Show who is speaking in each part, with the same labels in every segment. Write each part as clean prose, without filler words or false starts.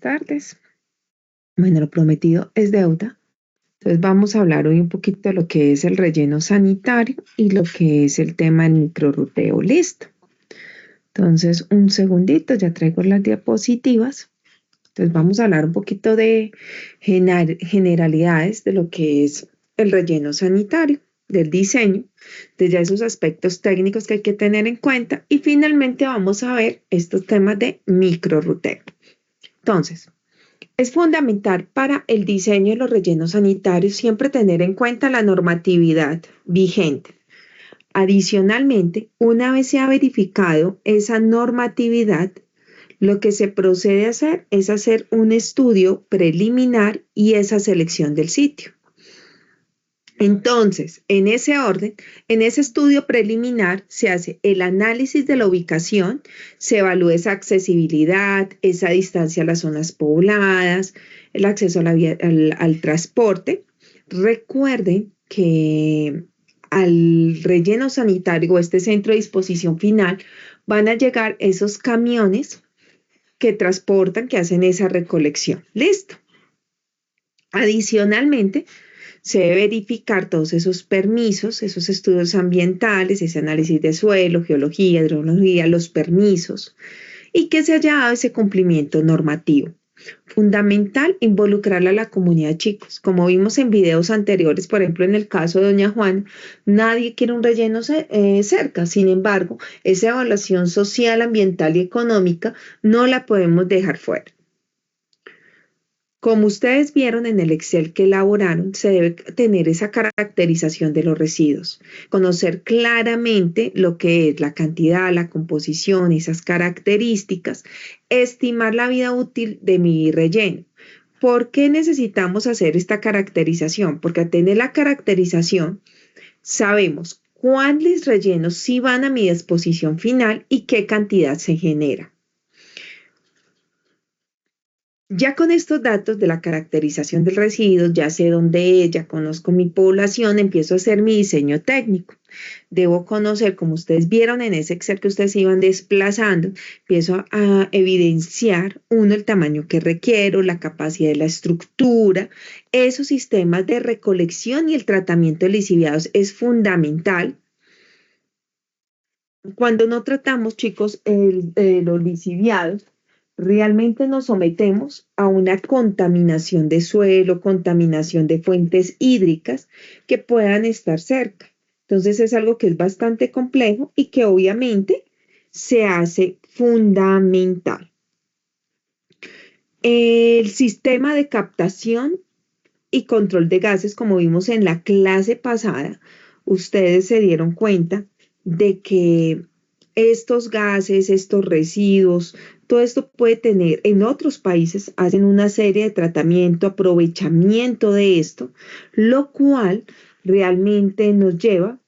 Speaker 1: tardes. Bueno, lo prometido es deuda. Entonces vamos a hablar hoy un poquito de lo que es el relleno sanitario y lo que es el tema del microrruteo. Listo. Entonces, un segundito, ya traigo las diapositivas. Entonces vamos a hablar un poquito de generalidades de lo que es el relleno sanitario, del diseño, de ya esos aspectos técnicos que hay que tener en cuenta y finalmente vamos a ver estos temas de microrruteo. Entonces, es fundamental para el diseño de los rellenos sanitarios siempre tener en cuenta la normatividad vigente. Adicionalmente, una vez se ha verificado esa normatividad, lo que se procede a hacer es hacer un estudio preliminar y esa selección del sitio. Entonces, en ese orden, en ese estudio preliminar se hace el análisis de la ubicación, se evalúa esa accesibilidad, esa distancia a las zonas pobladas, el acceso a al transporte. Recuerden que al relleno sanitario o este centro de disposición final van a llegar esos camiones que transportan, que hacen esa recolección. Listo. Adicionalmente, se debe verificar todos esos permisos, esos estudios ambientales, ese análisis de suelo, geología, hidrología, los permisos y que se haya dado ese cumplimiento normativo. Fundamental involucrar a la comunidad, chicos. Como vimos en videos anteriores, por ejemplo, en el caso de Doña Juana, nadie quiere un relleno cerca. Sin embargo, esa evaluación social, ambiental y económica no la podemos dejar fuera. Como ustedes vieron en el Excel que elaboraron, se debe tener esa caracterización de los residuos, conocer claramente lo que es la cantidad, la composición, esas características, estimar la vida útil de mi relleno. ¿Por qué necesitamos hacer esta caracterización? Porque al tener la caracterización, sabemos cuáles rellenos sí van a mi disposición final y qué cantidad se genera. Ya con estos datos de la caracterización del residuo, ya sé dónde es, ya conozco mi población, empiezo a hacer mi diseño técnico. Debo conocer, como ustedes vieron en ese Excel que ustedes iban desplazando, empiezo a evidenciar, el tamaño que requiero, la capacidad de la estructura, esos sistemas de recolección y el tratamiento de lisiviados es fundamental. Cuando no tratamos, chicos, los lisiviados, realmente nos sometemos a una contaminación de suelo, contaminación de fuentes hídricas que puedan estar cerca. Entonces es algo que es bastante complejo y que obviamente se hace fundamental. El sistema de captación y control de gases, como vimos en la clase pasada, ustedes se dieron cuenta de que estos gases, estos residuos, todo esto puede tener, en otros países hacen una serie de tratamiento, aprovechamiento de esto, lo cual realmente nos lleva,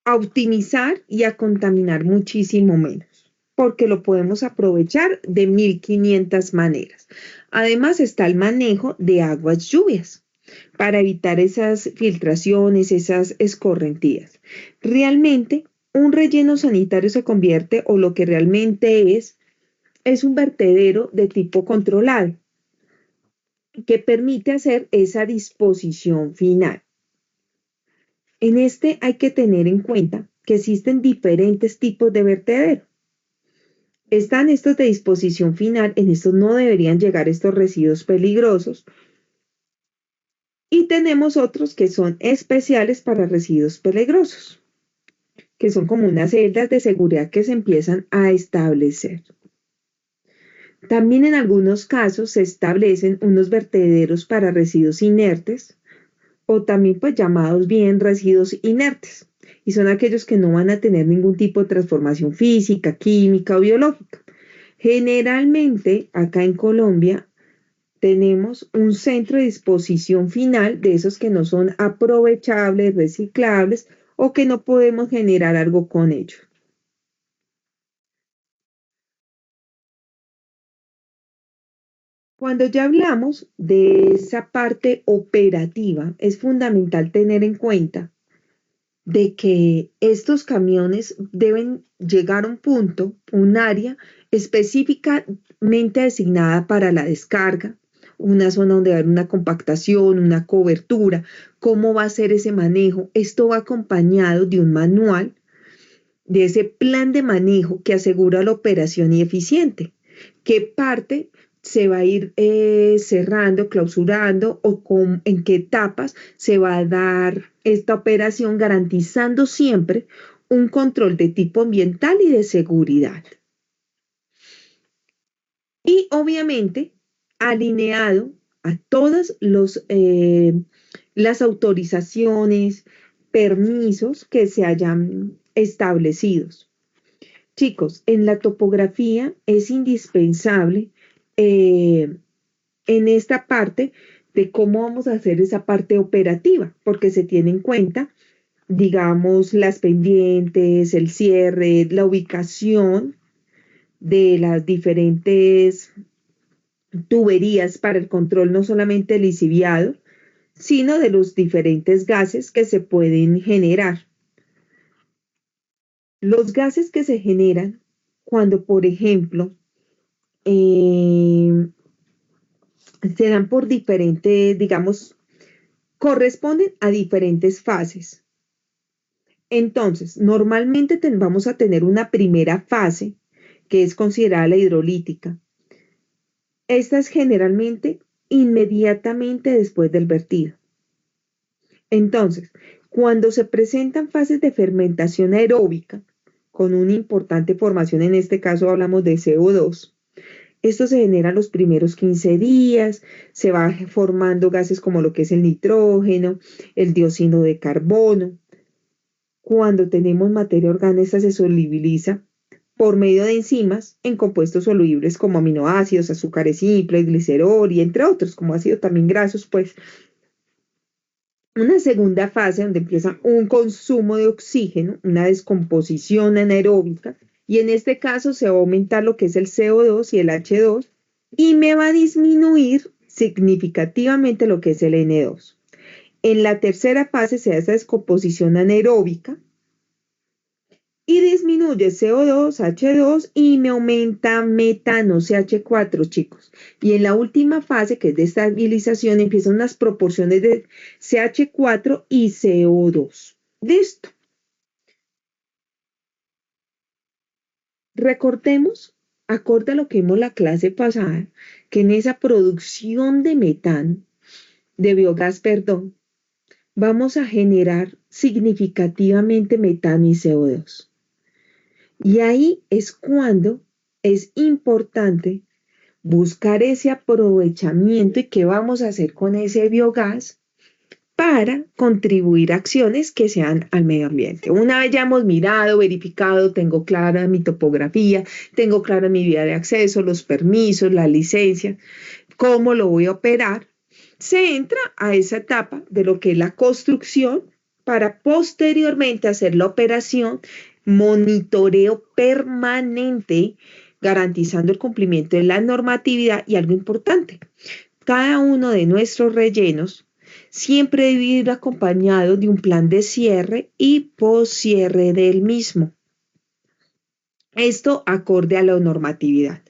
Speaker 1: a optimizar y a contaminar muchísimo menos, porque lo podemos aprovechar de 1500 maneras. Además está el manejo de aguas lluvias para evitar esas filtraciones, esas escorrentías. Realmente, un relleno sanitario se convierte, o lo que realmente es un vertedero de tipo controlado, que permite hacer esa disposición final. En este hay que tener en cuenta que existen diferentes tipos de vertedero. Están estos de disposición final, en estos no deberían llegar estos residuos peligrosos. Y tenemos otros que son especiales para residuos peligrosos, que son como unas celdas de seguridad que se empiezan a establecer. También en algunos casos se establecen unos vertederos para residuos inertes o también pues llamados bien residuos inertes y son aquellos que no van a tener ningún tipo de transformación física, química o biológica. Generalmente acá en Colombia tenemos un centro de disposición final de esos que no son aprovechables, reciclables o que no podemos generar algo con ellos. Cuando ya hablamos de esa parte operativa, es fundamental tener en cuenta de que estos camiones deben llegar a un punto, un área específicamente designada para la descarga, una zona donde va a haber una compactación, una cobertura, cómo va a ser ese manejo. Esto va acompañado de un manual, de ese plan de manejo que asegura la operación y eficiente, qué parte se va a ir cerrando, clausurando o en qué etapas se va a dar esta operación, garantizando siempre un control de tipo ambiental y de seguridad. Y obviamente alineado a todas las autorizaciones, permisos que se hayan establecidos. Chicos, en la topografía es indispensable en esta parte de cómo vamos a hacer esa parte operativa, porque se tiene en cuenta, digamos, las pendientes, el cierre, la ubicación de las diferentes tuberías para el control no solamente del lixiviado, sino de los diferentes gases que se pueden generar. Los gases que se generan cuando, por ejemplo, se dan por diferentes, digamos, corresponden a diferentes fases. Entonces, normalmente vamos a tener una primera fase que es considerada la hidrolítica. Esta es generalmente inmediatamente después del vertido. Entonces, cuando se presentan fases de fermentación aeróbica, con una importante formación, en este caso hablamos de CO2, esto se genera los primeros 15 días, se va formando gases como lo que es el nitrógeno, el dióxido de carbono. Cuando tenemos materia orgánica se solubiliza por medio de enzimas en compuestos solubles como aminoácidos, azúcares simples, glicerol y entre otros, como ácidos también grasos, pues una segunda fase donde empieza un consumo de oxígeno, una descomposición anaeróbica, y en este caso se va a aumentar lo que es el CO2 y el H2 y me va a disminuir significativamente lo que es el N2. En la tercera fase se da esa descomposición anaeróbica y disminuye CO2, H2 y me aumenta metano, CH4, chicos. Y en la última fase, que es de estabilización, empiezan unas proporciones de CH4 y CO2. Listo. Recordemos, acorde a lo que vimos la clase pasada, que en esa producción de metano, de biogás, perdón, vamos a generar significativamente metano y CO2. Y ahí es cuando es importante buscar ese aprovechamiento y qué vamos a hacer con ese biogás para contribuir a acciones que sean al medio ambiente. Una vez ya hemos mirado, verificado, tengo clara mi topografía, tengo clara mi vía de acceso, los permisos, la licencia, cómo lo voy a operar, se entra a esa etapa de lo que es la construcción para posteriormente hacer la operación, monitoreo permanente, garantizando el cumplimiento de la normatividad y algo importante, cada uno de nuestros rellenos siempre debe ir acompañado de un plan de cierre y poscierre del mismo. Esto acorde a la normatividad,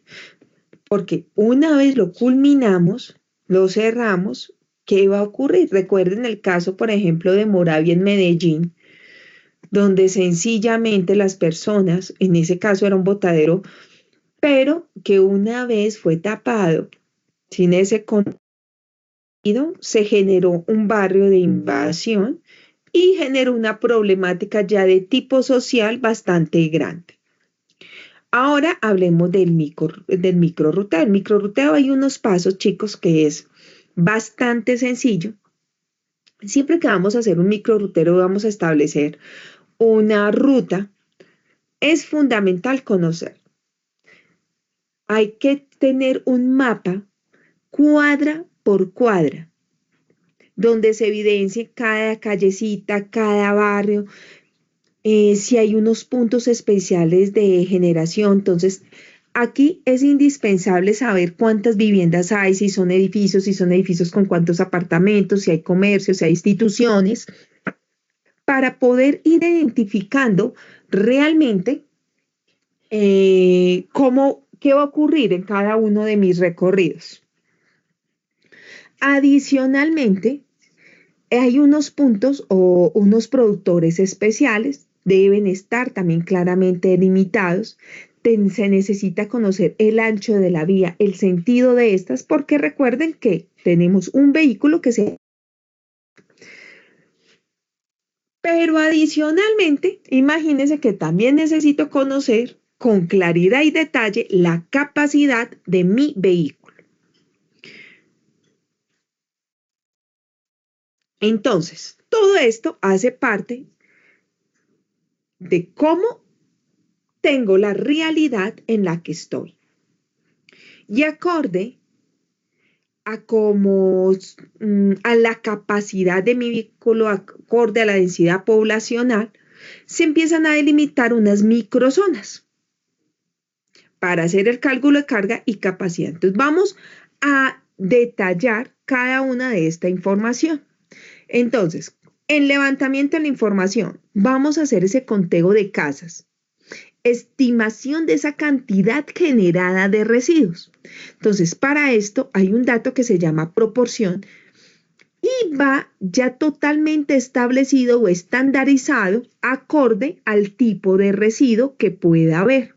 Speaker 1: porque una vez lo culminamos, lo cerramos, ¿qué va a ocurrir? Recuerden el caso, por ejemplo, de Moravia en Medellín, donde sencillamente las personas, en ese caso era un botadero, pero que una vez fue tapado, sin ese contenido, se generó un barrio de invasión y generó una problemática ya de tipo social bastante grande. Ahora hablemos del microrruteo. El microrruteo hay unos pasos, chicos, que es bastante sencillo. Siempre que vamos a hacer un microrruteo, vamos a establecer una ruta, es fundamental conocer. Hay que tener un mapa cuadra por cuadra, donde se evidencie cada callecita, cada barrio, si hay unos puntos especiales de generación. Entonces, aquí es indispensable saber cuántas viviendas hay, si son edificios con cuántos apartamentos, si hay comercios, si hay instituciones. para poder ir identificando realmente qué va a ocurrir en cada uno de mis recorridos. Adicionalmente, hay unos puntos o unos productores especiales, deben estar también claramente delimitados. Se necesita conocer el ancho de la vía, el sentido de estas, porque recuerden que tenemos un vehículo que se... Pero adicionalmente, imagínense que también necesito conocer con claridad y detalle la capacidad de mi vehículo. Entonces, todo esto hace parte de cómo tengo la realidad en la que estoy. Y acorde a la capacidad de mi vehículo, acorde a la densidad poblacional, se empiezan a delimitar unas microzonas para hacer el cálculo de carga y capacidad. Entonces vamos a detallar cada una de esta información. Entonces, en levantamiento de la información, vamos a hacer ese conteo de casas, estimación de esa cantidad generada de residuos. Entonces, para esto hay un dato que se llama proporción y va ya totalmente establecido o estandarizado acorde al tipo de residuo que pueda haber.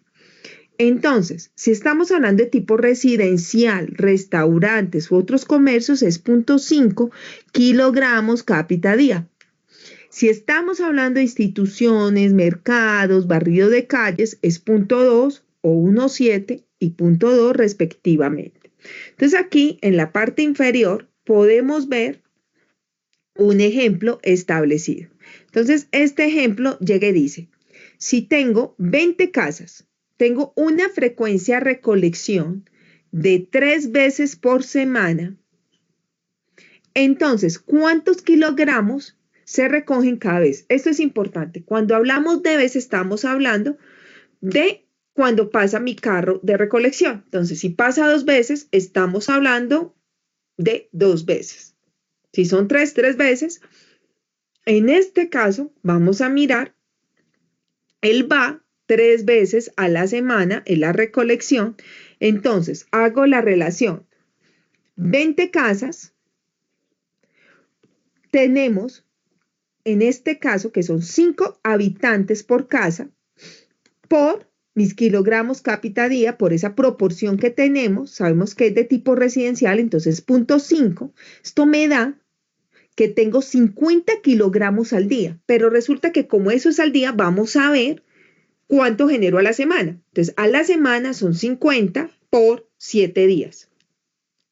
Speaker 1: Entonces, si estamos hablando de tipo residencial, restaurantes u otros comercios, es 0.5 kilogramos cápita día. Si estamos hablando de instituciones, mercados, barrido de calles, es 0.2 o 1.7 y 0.2 respectivamente. Entonces aquí en la parte inferior podemos ver un ejemplo establecido. Entonces este ejemplo llega y dice, si tengo 20 casas, tengo una frecuencia de recolección de 3 veces por semana, entonces, ¿cuántos kilogramos se recogen cada vez? Esto es importante. Cuando hablamos de veces, estamos hablando de cuando pasa mi carro de recolección. Entonces, si pasa 2 veces, estamos hablando de 2 veces. Si son 3 veces, en este caso, vamos a mirar, él va 3 veces a la semana en la recolección. Entonces, hago la relación. 20 casas. Tenemos, en este caso, que son 5 habitantes por casa, por mis kilogramos cápita día, por esa proporción que tenemos, sabemos que es de tipo residencial, entonces 0.5, esto me da que tengo 50 kilogramos al día, pero resulta que como eso es al día, vamos a ver cuánto genero a la semana. Entonces, a la semana son 50 por 7 días.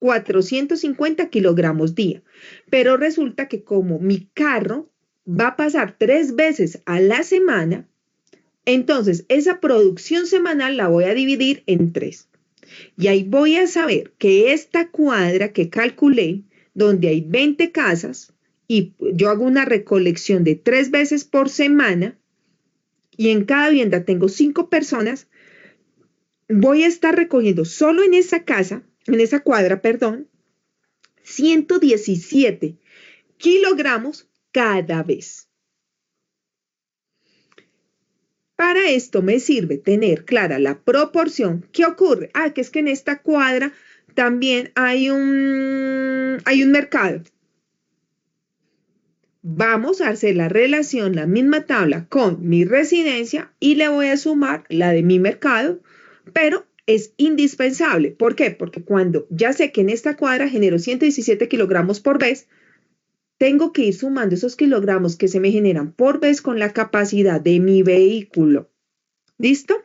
Speaker 1: 450 kilogramos día. Pero resulta que como mi carro va a pasar 3 veces a la semana, entonces esa producción semanal la voy a dividir en 3. Y ahí voy a saber que esta cuadra que calculé, donde hay 20 casas, y yo hago una recolección de 3 veces por semana, y en cada vivienda tengo 5 personas, voy a estar recogiendo solo en esa casa, en esa cuadra, perdón, 117 kilogramos cada vez. Para esto me sirve tener clara la proporción. ¿Qué ocurre? Que es que en esta cuadra también hay un mercado. Vamos a hacer la relación, la misma tabla con mi residencia y le voy a sumar la de mi mercado, pero es indispensable. ¿Por qué? Porque cuando ya sé que en esta cuadra genero 117 kilogramos por vez, tengo que ir sumando esos kilogramos que se me generan por vez con la capacidad de mi vehículo. ¿Listo?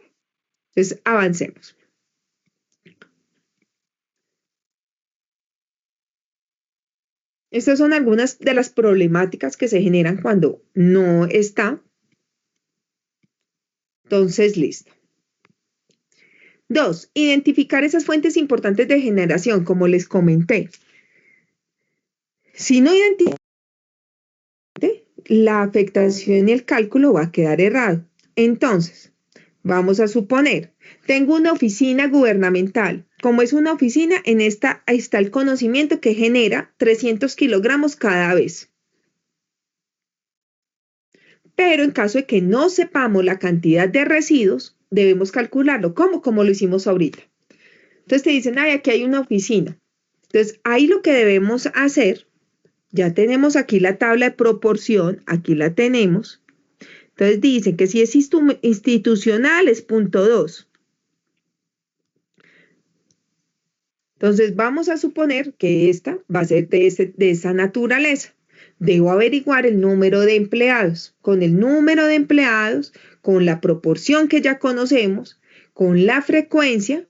Speaker 1: Entonces, avancemos. Estas son algunas de las problemáticas que se generan cuando no está. Entonces, listo. 2. Identificar esas fuentes importantes de generación, como les comenté. Si no identifico, la afectación y el cálculo va a quedar errado. Entonces, vamos a suponer, tengo una oficina gubernamental. Como es una oficina, en esta está el conocimiento que genera 300 kilogramos cada vez. Pero en caso de que no sepamos la cantidad de residuos, debemos calcularlo. ¿Cómo? Como lo hicimos ahorita. Entonces te dicen, ay, aquí hay una oficina. Entonces, ahí lo que debemos hacer, ya tenemos aquí la tabla de proporción, aquí la tenemos. Entonces dicen que si es institucional es 0.2. Entonces vamos a suponer que esta va a ser de esa naturaleza. Debo averiguar el número de empleados. Con el número de empleados, con la proporción que ya conocemos, con la frecuencia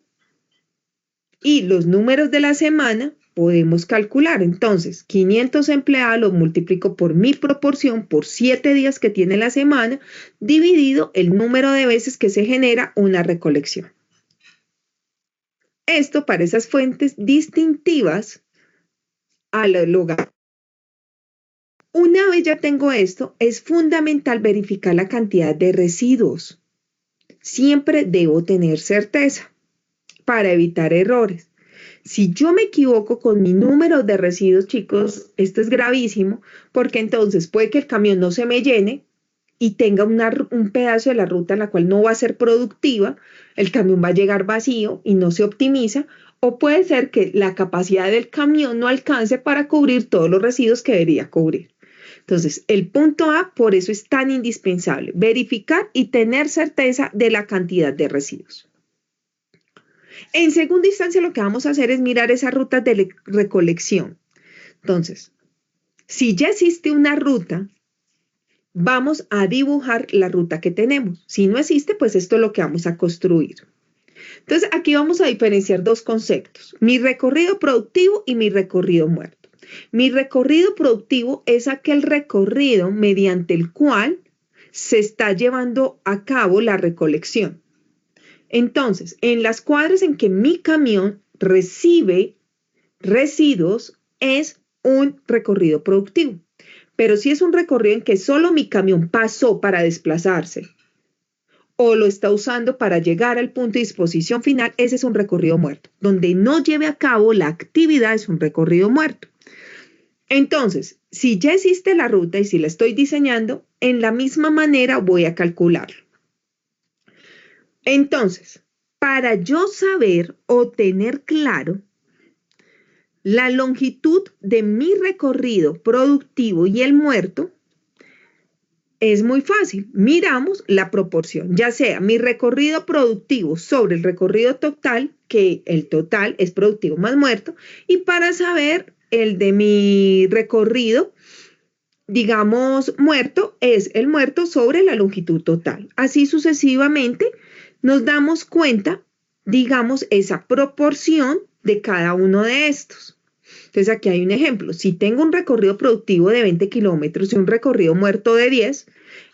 Speaker 1: y los números de la semana, podemos calcular. Entonces, 500 empleados los multiplico por mi proporción, por 7 días que tiene la semana, dividido el número de veces que se genera una recolección. Esto para esas fuentes distintivas al hogar. Una vez ya tengo esto, es fundamental verificar la cantidad de residuos. Siempre debo tener certeza para evitar errores. Si yo me equivoco con mi número de residuos, chicos, esto es gravísimo, porque entonces puede que el camión no se me llene y tenga un pedazo de la ruta en la cual no va a ser productiva, el camión va a llegar vacío y no se optimiza, o puede ser que la capacidad del camión no alcance para cubrir todos los residuos que debería cubrir. Entonces, el punto A, por eso es tan indispensable, verificar y tener certeza de la cantidad de residuos. En segunda instancia, lo que vamos a hacer es mirar esas rutas de recolección. Entonces, si ya existe una ruta, vamos a dibujar la ruta que tenemos. Si no existe, pues esto es lo que vamos a construir. Entonces, aquí vamos a diferenciar dos conceptos, mi recorrido productivo y mi recorrido muerto. Mi recorrido productivo es aquel recorrido mediante el cual se está llevando a cabo la recolección. Entonces, en las cuadras en que mi camión recibe residuos es un recorrido productivo. Pero si es un recorrido en que solo mi camión pasó para desplazarse o lo está usando para llegar al punto de disposición final, ese es un recorrido muerto. Donde no lleve a cabo la actividad es un recorrido muerto. Entonces, si ya existe la ruta y si la estoy diseñando, en la misma manera voy a calcularlo. Entonces, para yo saber o tener claro la longitud de mi recorrido productivo y el muerto, es muy fácil. Miramos la proporción, ya sea mi recorrido productivo sobre el recorrido total, que el total es productivo más muerto, y para saber el de mi recorrido, digamos, muerto, es el muerto sobre la longitud total. Así sucesivamente nos damos cuenta, digamos, esa proporción de cada uno de estos. Entonces aquí hay un ejemplo. Si tengo un recorrido productivo de 20 kilómetros y un recorrido muerto de 10,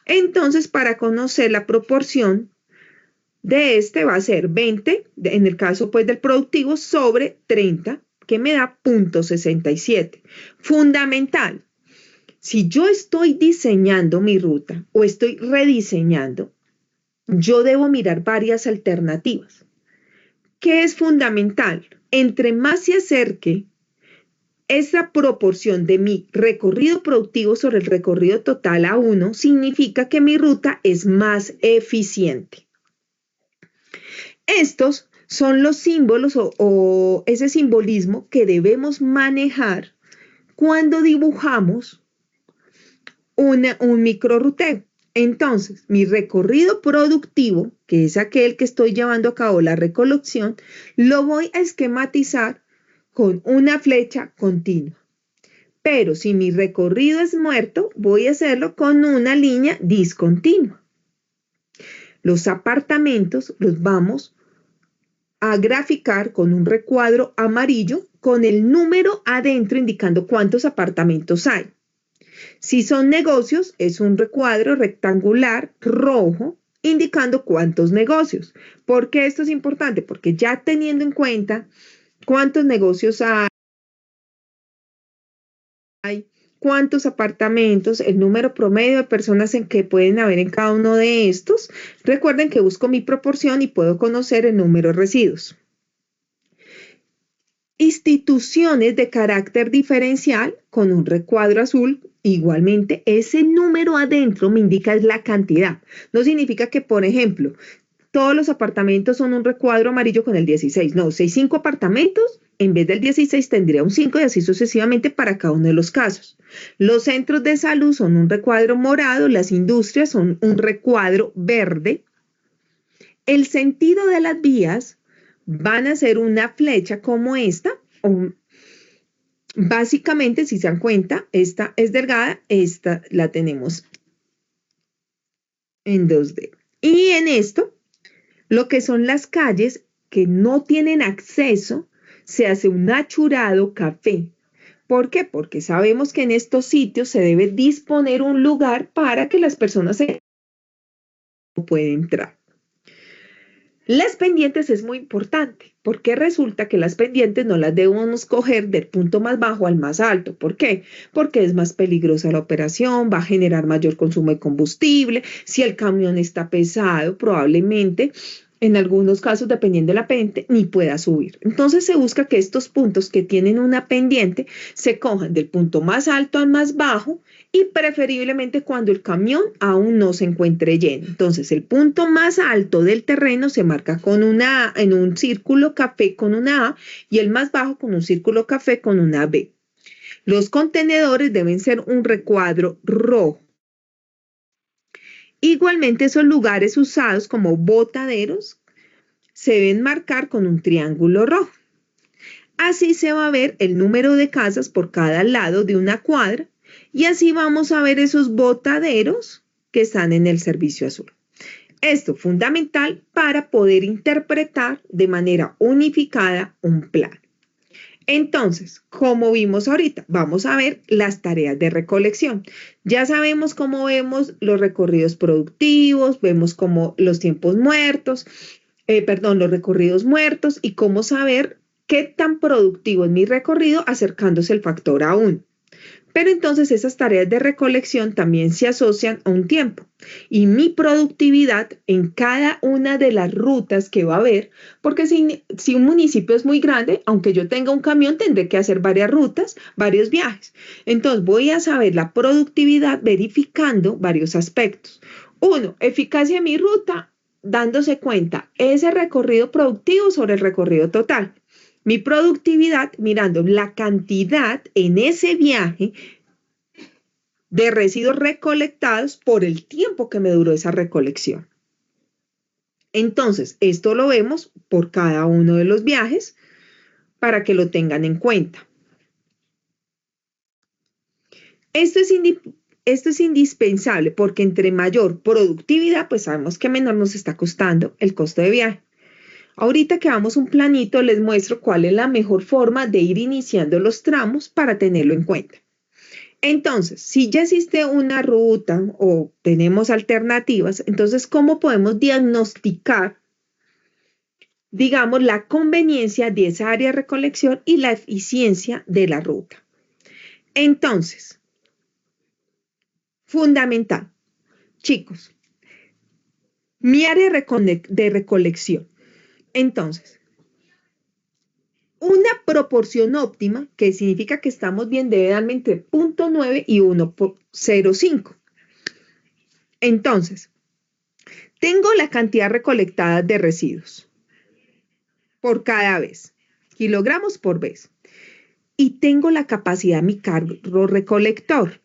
Speaker 1: entonces para conocer la proporción de este va a ser 20, en el caso pues del productivo, sobre 30, que me da 0.67. Fundamental. Si yo estoy diseñando mi ruta o estoy rediseñando, yo debo mirar varias alternativas. ¿Qué es fundamental? Entre más se acerque esa proporción de mi recorrido productivo sobre el recorrido total a 1, significa que mi ruta es más eficiente. Estos son los símbolos o ese simbolismo que debemos manejar cuando dibujamos un microrruteo. Entonces, mi recorrido productivo, que es aquel que estoy llevando a cabo la recolección, lo voy a esquematizar con una flecha continua. Pero si mi recorrido es muerto, voy a hacerlo con una línea discontinua. Los apartamentos los vamos a graficar con un recuadro amarillo con el número adentro indicando cuántos apartamentos hay. Si son negocios, es un recuadro rectangular rojo indicando cuántos negocios. ¿Por qué esto es importante? Porque ya teniendo en cuenta cuántos negocios hay, cuántos apartamentos, el número promedio de personas en que pueden haber en cada uno de estos, recuerden que busco mi proporción y puedo conocer el número de residuos. instituciones de carácter diferencial con un recuadro azul. Igualmente, ese número adentro me indica es la cantidad. No significa que, por ejemplo, todos los apartamentos son un recuadro amarillo con el 16. No, si hay 5 apartamentos, en vez del 16 tendría un 5 y así sucesivamente para cada uno de los casos. Los centros de salud son un recuadro morado, las industrias son un recuadro verde. El sentido de las vías van a ser una flecha como esta. Básicamente, si se dan cuenta, esta es delgada, esta la tenemos en 2D. Y en esto, lo que son las calles que no tienen acceso, se hace un achurado café. ¿Por qué? Porque sabemos que en estos sitios se debe disponer un lugar para que las personas puedan entrar. Las pendientes es muy importante, porque resulta que las pendientes no las debemos coger del punto más bajo al más alto. ¿Por qué? Porque es más peligrosa la operación, va a generar mayor consumo de combustible. Si el camión está pesado, probablemente en algunos casos, dependiendo de la pendiente, ni pueda subir. Entonces se busca que estos puntos que tienen una pendiente se cojan del punto más alto al más bajo y preferiblemente cuando el camión aún no se encuentre lleno. Entonces el punto más alto del terreno se marca con una A en un círculo café con una A y el más bajo con un círculo café con una B. Los contenedores deben ser un recuadro rojo. Igualmente, esos lugares usados como botaderos se deben marcar con un triángulo rojo. Así se va a ver el número de casas por cada lado de una cuadra y así vamos a ver esos botaderos que están en el servicio azul. Esto es fundamental para poder interpretar de manera unificada un plan. Entonces, como vimos ahorita, vamos a ver las tareas de recolección. Ya sabemos cómo vemos los recorridos productivos, vemos cómo los tiempos muertos, los recorridos muertos y cómo saber qué tan productivo es mi recorrido acercándose el factor A1. Pero entonces esas tareas de recolección también se asocian a un tiempo y mi productividad en cada una de las rutas que va a haber, porque si un municipio es muy grande, aunque yo tenga un camión, tendré que hacer varias rutas, varios viajes. Entonces voy a saber la productividad verificando varios aspectos. Uno, eficacia de mi ruta, dándose cuenta ese recorrido productivo sobre el recorrido total. Mi productividad mirando la cantidad en ese viaje de residuos recolectados por el tiempo que me duró esa recolección. Entonces, esto lo vemos por cada uno de los viajes para que lo tengan en cuenta. Esto es indispensable porque entre mayor productividad, pues sabemos que menor nos está costando el costo de viaje. Ahorita que hagamos un planito, les muestro cuál es la mejor forma de ir iniciando los tramos para tenerlo en cuenta. Entonces, si ya existe una ruta o tenemos alternativas, entonces, ¿cómo podemos diagnosticar, digamos, la conveniencia de esa área de recolección y la eficiencia de la ruta? Entonces, fundamental, chicos, mi área de recolección. Entonces, una proporción óptima, que significa que estamos bien, debe darme entre 0.9 y 1.05. Entonces, tengo la cantidad recolectada de residuos por cada vez, kilogramos por vez. Y tengo la capacidad de mi carro recolector.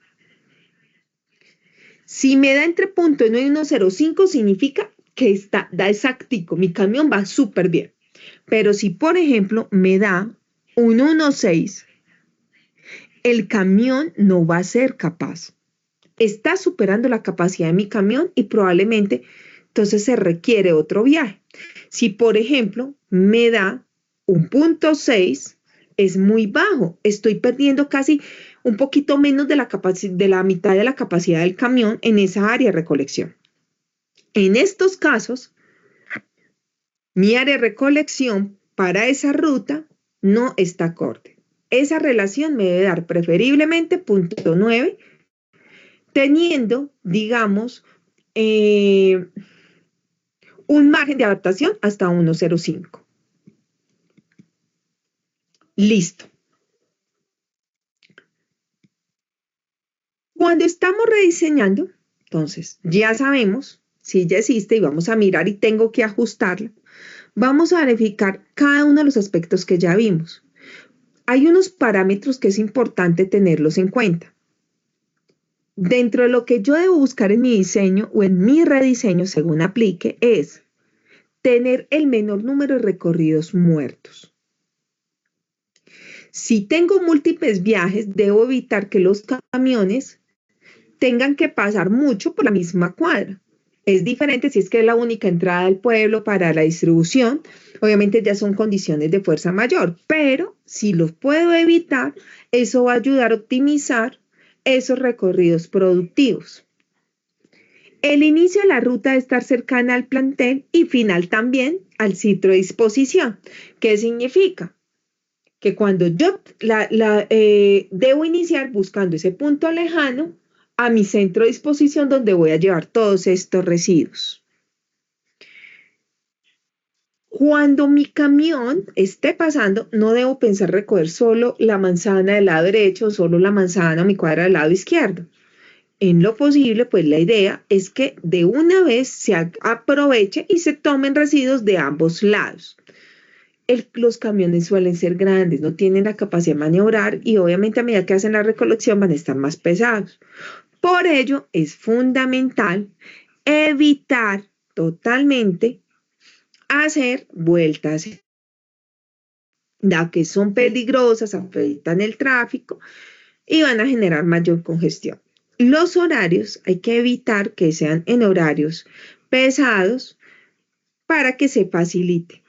Speaker 1: Si me da entre 0.9 y 1.05, significa que da exactico, mi camión va súper bien. Pero si, por ejemplo, me da un 1.6, el camión no va a ser capaz. Está superando la capacidad de mi camión y probablemente entonces se requiere otro viaje. Si, por ejemplo, me da un 0.6, es muy bajo. Estoy perdiendo casi un poquito menos de la mitad de la capacidad del camión en esa área de recolección. En estos casos, mi área de recolección para esa ruta no está acorde. Esa relación me debe dar preferiblemente 0.9, teniendo, digamos, un margen de adaptación hasta 1.05. Listo. Cuando estamos rediseñando, entonces ya sabemos si ya existe y vamos a mirar y tengo que ajustarla. Vamos a verificar cada uno de los aspectos que ya vimos. Hay unos parámetros que es importante tenerlos en cuenta. Dentro de lo que yo debo buscar en mi diseño o en mi rediseño, según aplique, es tener el menor número de recorridos muertos. Si tengo múltiples viajes, debo evitar que los camiones tengan que pasar mucho por la misma cuadra. Es diferente si es que es la única entrada del pueblo para la distribución. Obviamente ya son condiciones de fuerza mayor, pero si los puedo evitar, eso va a ayudar a optimizar esos recorridos productivos. El inicio de la ruta debe estar cercana al plantel y final también al sitio de disposición. ¿Qué significa? Que cuando yo debo iniciar buscando ese punto lejano a mi centro de disposición donde voy a llevar todos estos residuos. Cuando mi camión esté pasando, no debo pensar recoger solo la manzana del lado derecho o solo la manzana o mi cuadra del lado izquierdo. En lo posible, pues la idea es que de una vez se aproveche y se tomen residuos de ambos lados. Los camiones suelen ser grandes, no tienen la capacidad de maniobrar y obviamente a medida que hacen la recolección van a estar más pesados. Por ello, es fundamental evitar totalmente hacer vueltas, ya que son peligrosas, afectan el tráfico y van a generar mayor congestión. Los horarios hay que evitar que sean en horarios pesados para que se facilite.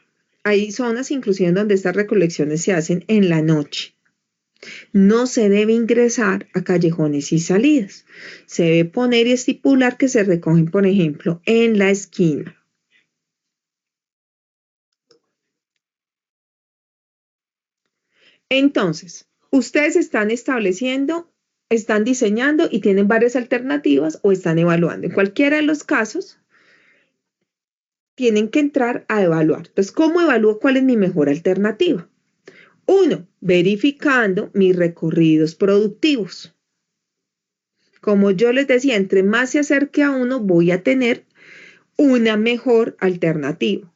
Speaker 1: Hay zonas inclusive donde estas recolecciones se hacen en la noche. No se debe ingresar a callejones y salidas. Se debe poner y estipular que se recogen, por ejemplo, en la esquina. Entonces, ustedes están estableciendo, están diseñando y tienen varias alternativas o están evaluando. En cualquiera de los casos, tienen que entrar a evaluar. Entonces, ¿cómo evalúo cuál es mi mejor alternativa? Uno, verificando mis recorridos productivos. Como yo les decía, entre más se acerque a uno, voy a tener una mejor alternativa.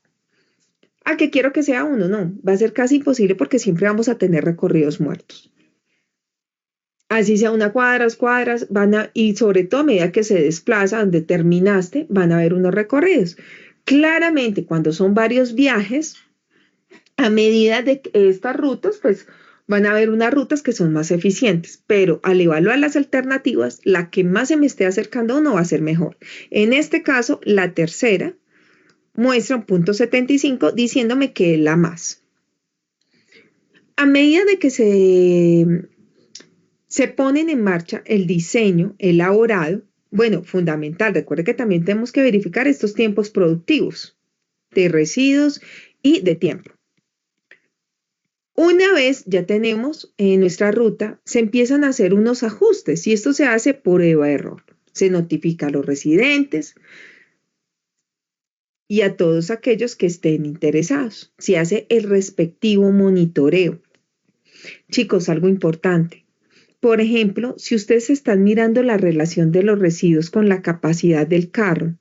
Speaker 1: ¿A qué quiero que sea uno? No, va a ser casi imposible porque siempre vamos a tener recorridos muertos. Así sea una cuadra, dos cuadras, y sobre todo a medida que se desplaza, donde terminaste, van a haber unos recorridos. Claramente, cuando son varios viajes, a medida de estas rutas, pues van a haber unas rutas que son más eficientes, pero al evaluar las alternativas, la que más se me esté acercando a uno va a ser mejor. En este caso, la tercera muestra un punto 75 diciéndome que es la más. A medida de que se ponen en marcha el diseño elaborado, bueno, fundamental, recuerde que también tenemos que verificar estos tiempos productivos de residuos y de tiempo. Una vez ya tenemos en nuestra ruta, se empiezan a hacer unos ajustes y esto se hace por prueba-error. Se notifica a los residentes y a todos aquellos que estén interesados. Se hace el respectivo monitoreo. Chicos, algo importante. Por ejemplo, si ustedes están mirando la relación de los residuos con la capacidad del carro,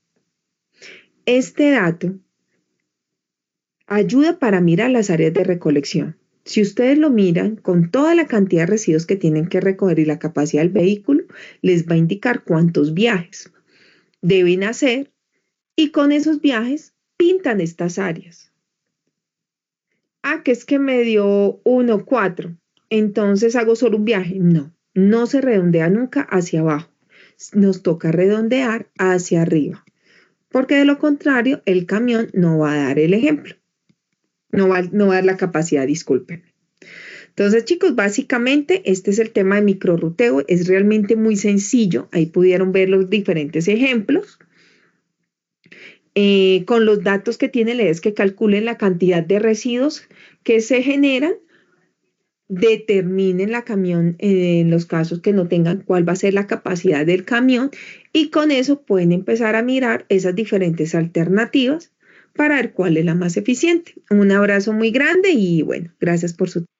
Speaker 1: este dato ayuda para mirar las áreas de recolección. Si ustedes lo miran con toda la cantidad de residuos que tienen que recoger y la capacidad del vehículo, les va a indicar cuántos viajes deben hacer y con esos viajes pintan estas áreas. Ah, que es que me dio 1,4, entonces hago solo un viaje. No, no se redondea nunca hacia abajo. Nos toca redondear hacia arriba, porque de lo contrario el camión no va a dar el ejemplo. No va a dar la capacidad, disculpen. Entonces, chicos, básicamente este es el tema de microrruteo. Es realmente muy sencillo. Ahí pudieron ver los diferentes ejemplos. Con los datos que tiene, la idea es que calculen la cantidad de residuos que se generan, determinen la camión en los casos que no tengan cuál va a ser la capacidad del camión y con eso pueden empezar a mirar esas diferentes alternativas para ver cuál es la más eficiente. Un abrazo muy grande y bueno, gracias por su tiempo.